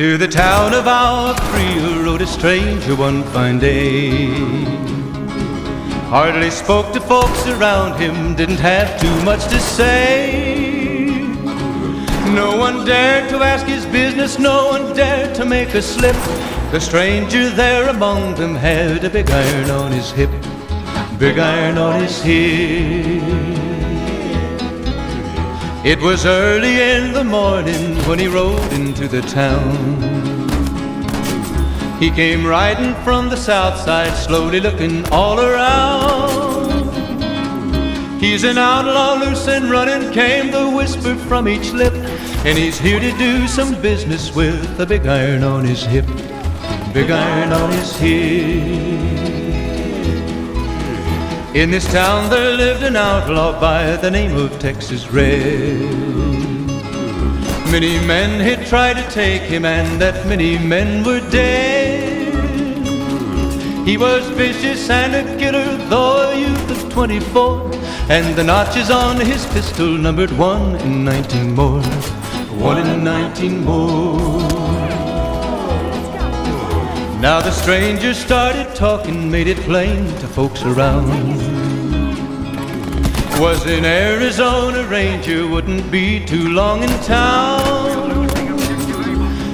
To the town of our Priya rode a stranger one fine day. Hardly spoke to folks around him, didn't have too much to say. No one dared to ask his business, no one dared to make a slip. The stranger there among them had a big iron on his hip, big iron on his hip. It was early in the morning when he rode into the town. He came riding from the south side, slowly looking all around. He's an outlaw, loose and running, came the whisper from each lip, and he's here to do some business with a big iron on his hip, big iron on his hip. In this town there lived an outlaw by the name of Texas Red. Many men had tried to take him, and that many men were dead. He was vicious and a killer, though a youth of 24, and the notches on his pistol numbered 1 in 19 more, 1 in 19 more. Now the stranger started talking, made it plain to folks around. Was an Arizona Ranger, wouldn't be too long in town.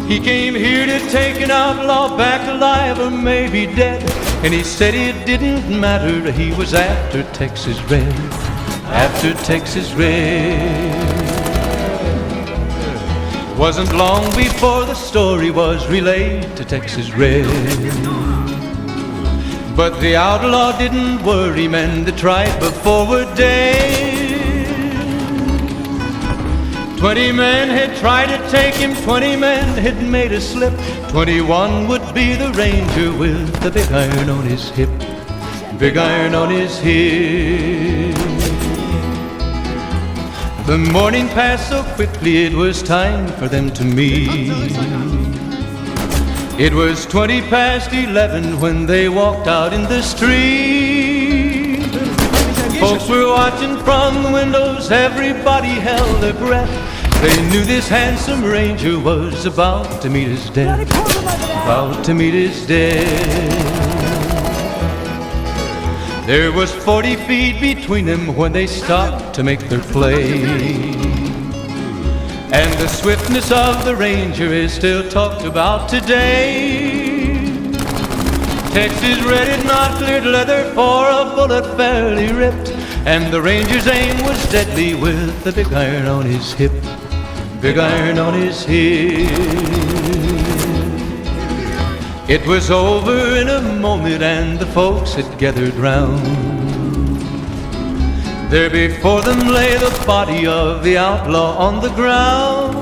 He came here to take an outlaw back alive or maybe dead, and he said it didn't matter, he was after Texas Red, after Texas Red. Wasn't long before the story was relayed to Texas Red. But the outlaw didn't worry, men that tried before were dead. 20 men had tried to take him, 20 men had made a slip. 21 would be the Ranger with the big iron on his hip, big iron on his hip. The morning passed so quickly, it was time for them to meet. It was 20 past 11 when they walked out in the street. Folks were watching from the windows, everybody held their breath. They knew this handsome Ranger was about to meet his death, about to meet his death. There was 40 feet between them when they stopped to make their play. And the swiftness of the Ranger is still talked about today. Texas Red had not cleared leather for a bullet fairly ripped, and the Ranger's aim was deadly with the big iron on his hip, big iron on his hip. It was over in a moment and the folks had gathered round. There before them lay the body of the outlaw on the ground.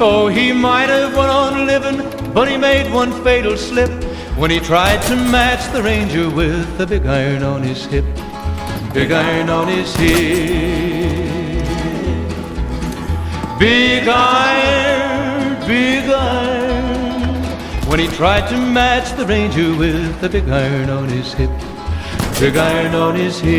Oh, he might have went on living, but he made one fatal slip when he tried to match the Ranger with the big iron on his hip, big iron on his hip. Big iron, big iron, when he tried to match the Ranger with the big iron on his hip, big iron on his hip.